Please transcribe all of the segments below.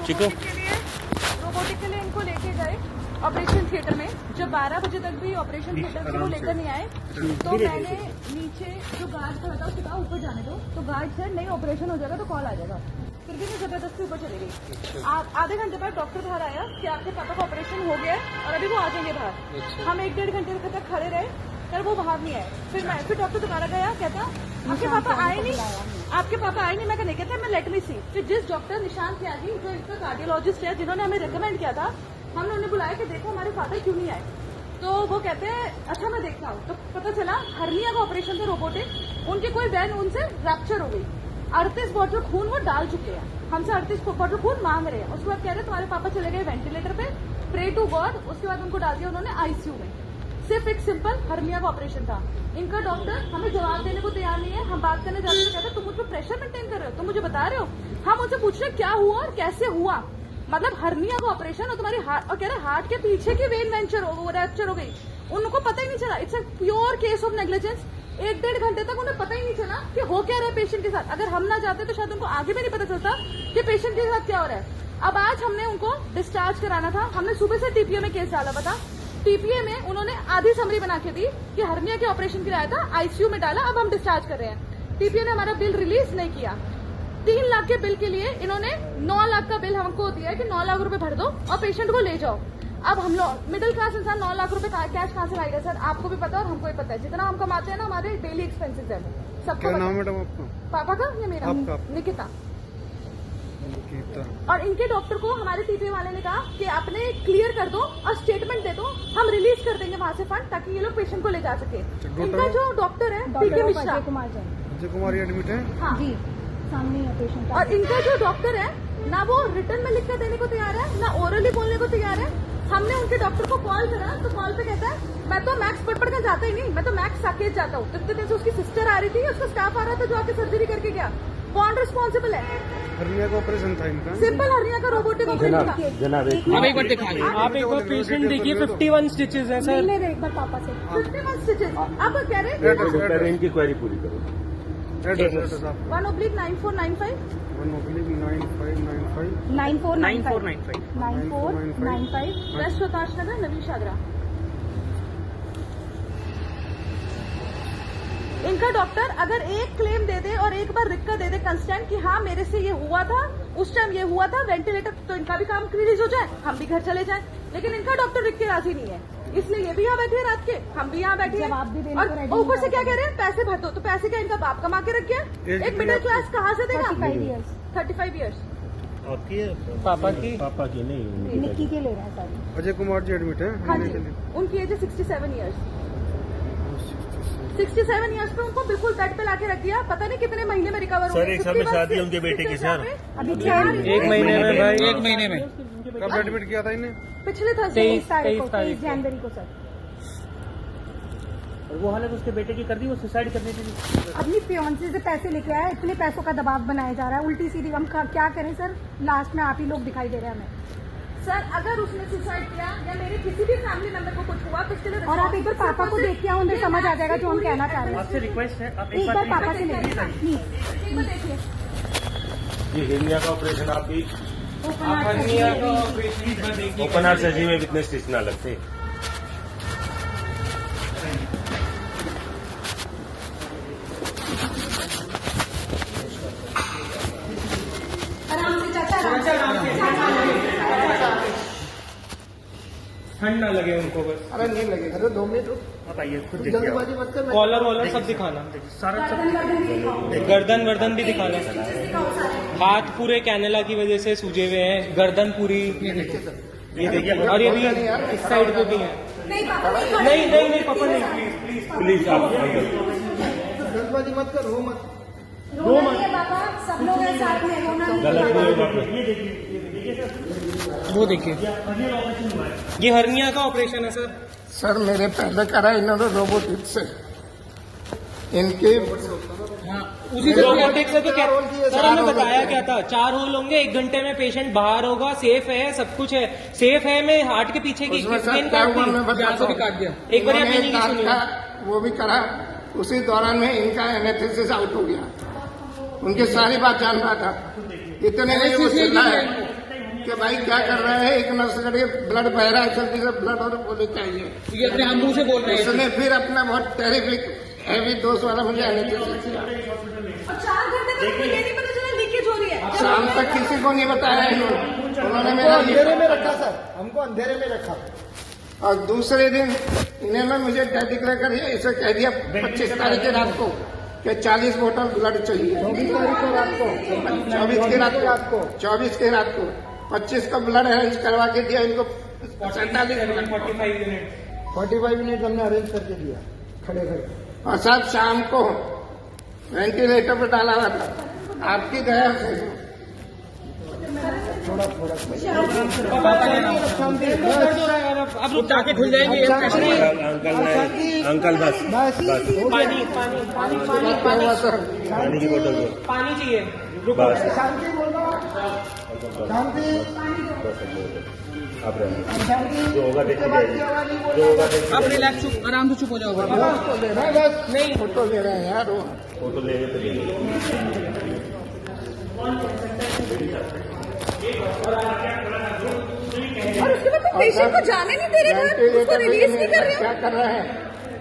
Chico robotic के लिए इनको लेके गए ऑपरेशन थिएटर में। जब 12 बजे तक भी ऑपरेशन थिएटर से वो लेकर नहीं आए तो मैंने नीचे जो गार्ड खड़ा था उससे कहा ऊपर जाने दो, तो गार्ड से नहीं ऑपरेशन हो जाएगा तो कॉल आ जाएगा। फिर भी मैं जबरदस्ती ऊपर चली गई। आधे घंटे बाद डॉक्टर बाहर आया कि आपके पापा का ऑपरेशन हो गया है और अभी वो आ जाएंगे बाहर। हम 1-1.5 घंटे तक खड़े रहे, फिर वो बाहर नहीं आए। फिर डॉक्टर दोबारा गया, कहता आपके पापा आए नहीं, आपके पापा आए नहीं। मैं नहीं कहता, मैं लेट मी सी। फिर जिस डॉक्टर निशांत त्यागी जो इनका कार्डियोलॉजिस्ट है, जिन्होंने हमें रिकमेंड किया था, हमने उन्हें बुलाया कि देखो हमारे फादर क्यों नहीं आए। तो वो कहते हैं अच्छा मैं देखता हूँ। तो पता चला हर्निया का ऑपरेशन था रोबोटिक, उनकी कोई वेन उनसे रैप्चर हो गई। 38 बॉटल खून वो डाल चुके हैं, हमसे 38 बॉटल खून मांग रहे हैं। उसके बाद कह रहे तुम्हारे पापा चले गए वेंटिलेटर पे, प्रे टू गॉड। उसके बाद उनको डाल दिया उन्होंने आईसीयू में। सिर्फ एक सिंपल हर्निया का ऑपरेशन था। इनका डॉक्टर हमें जवाब देने को तैयार नहीं है। हम बात करने जाते हैं, कहते तुम मुझ पर प्रेशर मेंटेन कर रहे हो, तुम मुझे बता रहे हो। हम उनसे पूछ रहे क्या हुआ और कैसे हुआ, मतलब हर्निया का ऑपरेशन और तुम्हारी हार्ट, और कह रहे हार्ट के पीछे की वेन रैप्चर हो गई। उनको पता ही नहीं चला। It's a pure case of negligence. 1-1.5 घंटे तक उन्हें पता ही नहीं चला कि हो क्या रहा है पेशेंट के साथ। अगर हम ना जाते तो शायद उनको आगे भी नहीं पता चलता कि पेशेंट के साथ क्या हो रहा है। अब आज हमने उनको डिस्चार्ज कराना था। हमने सुबह से टीपीए में केस डाला था। टीपीए में उन्होंने आधी समरी बना के दी कि हर्निया के ऑपरेशन के लिए आया था, आईसीयू में डाला, अब हम डिस्चार्ज कर रहे हैं। टीपीए ने हमारा बिल रिलीज नहीं किया। 3 लाख के बिल के लिए इन्होंने 9 लाख का बिल हमको दिया है कि 9 लाख रुपए भर दो और पेशेंट को ले जाओ। अब हम लोग मिडिल क्लास इंसान 9 लाख रुपए कैश कहाँ से लाएगा सर? आपको भी पता है और हमको भी पता है। जितना हम कमाते हैं ना, हमारे डेली एक्सपेंसेस है सबको। क्या नाम है मैडम आपका? पापा का या मेरा? निकिता। और इनके डॉक्टर को हमारे टीपीए वाले ने कहा कि आपने क्लियर कर दो और स्टेटमेंट दे दो, हम रिलीज कर देंगे वहां से फंड ताकि ये लोग पेशेंट को ले जा सके। इनका जो डॉक्टर है पीके मिश्रा, अजय कुमार एडमिट है। हाँ जी, सामने है पेशेंट। और इनका जो डॉक्टर है ना वो रिटर्न में लिख कर देने को तैयार है, ना ओरली बोलने को तैयार है। हमने उनके डॉक्टर को कॉल करा तो कॉल पे कहता है मैं तो मैक्स पढ़ कर जाता ही नहीं, मैं तो मैक्स साकेत जाता हूँ। इतने दिन से उसकी सिस्टर आ रही थी, उसका स्टाफ आ रहा था जो आके सर्जरी करके गया। कौन रिस्पॉन्सिबल है? हर्निया का ऑपरेशन था इनका, सिंपल हर्निया का रोबोटिक ऑपरेशन था। आप एक बार दिखाइए, आप एक बार पेशेंट देखिए। 51 स्टिचेस हैं सर। मिलने एक बार पापा से 51 स्टिचेस। अब कह रहे हैं इनकी क्वेरी पूरी करो। एड्रेस 1/9495 9495 वेस्ट प्रकाश नगर, नवीन शागरा। इनका डॉक्टर अगर एक क्लेम दे दे और एक बार लिख कर दे दे कंस्टेंट कि हाँ मेरे से ये हुआ था, उस टाइम ये हुआ था, वेंटिलेटर, तो इनका भी काम रिलीज हो जाए, हम भी घर चले जाएं। लेकिन इनका डॉक्टर लिख के राजी नहीं है, इसलिए ये भी यहाँ बैठे हैं रात के, हम भी यहाँ बैठे हैं। और ऊपर से क्या कह रहे हैं, पैसे भर दो। तो पैसे क्या इनका बाप कमा के रख गया? एक मिडिल क्लास कहाँ से देगा? 35 ईयर्स। आपकी है? पापा की नहीं, निक्की के ले रहे हैं सर। अजय कुमार जी एडमिट है। हाँ जी, उनकी एज है 67 ईयर्स। 67 ईयर्स पे उनको बिल्कुल बेड पे लाके रख दिया। पता नहीं कितने महीने में रिकवर सर, एक साल में शादी है उनके बेटे की सर। अभी 1 महीने में भाई, 1 महीने में। कब एडमिट किया था इन्हें? पिछले 23 जनवरी को सर। और वो हालत उसके बेटे की कर दी, वो सुसाइड करने के लिए अपनी फियांसे से पैसे लेके आया। इतने पैसों का दबाव बनाया जा रहा है, उल्टी सीधी। हम क्या करें सर? लास्ट में आप ही लोग दिखाई दे रहे हैं हमें। सर अगर उसने सुसाइड किया या मेरे किसी भी फैमिली मेंबर को कुछ हुआ तो उसके लिए, और आप एक बार पापा को देख के आओ, उन्हें समझ आ जाएगा जो हम कहना चाह रहे हैं। आपसे रिक्वेस्ट है, आप एक बार पापा से ले लीजिए। देखिए ये हिरनिया का ऑपरेशन आपकी हर्निया का ऑपरेशन ओपन हार्ट सर्जरी में कितने स्टिच ना लगते? ठंड ना लगे उनको बस। अरे नहीं लगेगा। अरे 2 मिनट आप आइए, खुद देखिए। मत कर। कॉलर वॉलर सब दिखाना, सारा सब गर्दन भी दिखाना। हाथ पूरे कैनेला की वजह से सूजे हुए हैं, गर्दन पूरी ये देखिए। और ये भी इस साइड पे भी है। नहीं पापा नहीं, प्लीज आप जल्दबाजी मत कर, रो मत। पापा सब लोग हैं साथ में, रोना नहीं। वो देखिए, ये हर्निया का ऑपरेशन है सर। सर मेरे पहले करा इन्होंने रोबोटिक से। इनके उसी से रोबोटिक से तो क्या सर हमें बताया क्या था? 4 होल होंगे, 1 घंटे में पेशेंट बाहर होगा, सेफ है, सब कुछ है, सेफ है। मैं हार्ट के पीछे की उसमें सर क्या हुआ मैं बताता हूँ। एक बार आप वो भी करा, उसी दौरान में इनका एनेस्थीसिस आउट हो गया। उनकी सारी बात जान रहा था, इतने में वो चिल्लाया कि भाई क्या कर रहे हैं, एक नर्स करके ब्लड बह रहा है, जल्दी से ब्लड और पुलिस चाहिए। ये अपने हम मुंह से बोल रहे हैं। उसने फिर अपना बहुत टेरिफिक हैवी डोज वाला मुझे एनेस्थीसिस किया। और 4 घंटे तक मुझे ये नहीं पता चला लीकेज हो रही है। शाम तक किसी को नहीं बताया उन्होंने हमको मेरा अंधेरे में रखा सर, हमको अंधेरे में रखा। और दूसरे दिन इन्होंने मुझे डिक्लेयर कर दिया, इसे कह दिया 25 तारीख की रात को कि 40 बोतल ब्लड चाहिए। 24 तारीख को रात को, 24 की रात को 25 का ब्लड अरेंज करवा के दिया इनको। 47 मिनट 45 मिनट हमने अरेंज करके दिया खड़े खड़े। और साहब शाम को वेंटिलेटर पर डाला हुआ था। आपकी दया से अब रुक जाके खुल जाएंगे। अंकल बस पानी पानी पानी पानी क्या हुआ सर? पानी की बोतल दो पानी चाहिए। बस शांति बोलो, शांति। आप रहना, जो होगा देखिए जाइए, जो होगा देखिए आप रिलैक्स, चुप आराम से चुप हो जाओ। फोटो ले रहे हैं बस। नहीं फोटो ले रहे हैं यार वो। फोटो लेंगे तो लेंगे। और उसके बाद तुम पेशेंट को जाने नहीं दे रहे थे, उसको रिलीज नहीं कर रहे हो। क्या कर रहे हैं?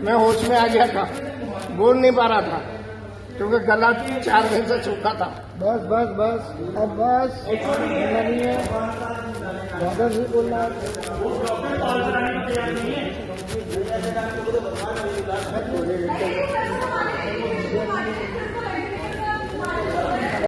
मैं होश में आ गया था, बोल नहीं पा रहा था क्योंकि गला 4 दिन से सूखा था। बस बस बस, अब बस बोलना नहीं है, ज्यादा नहीं बोलना है।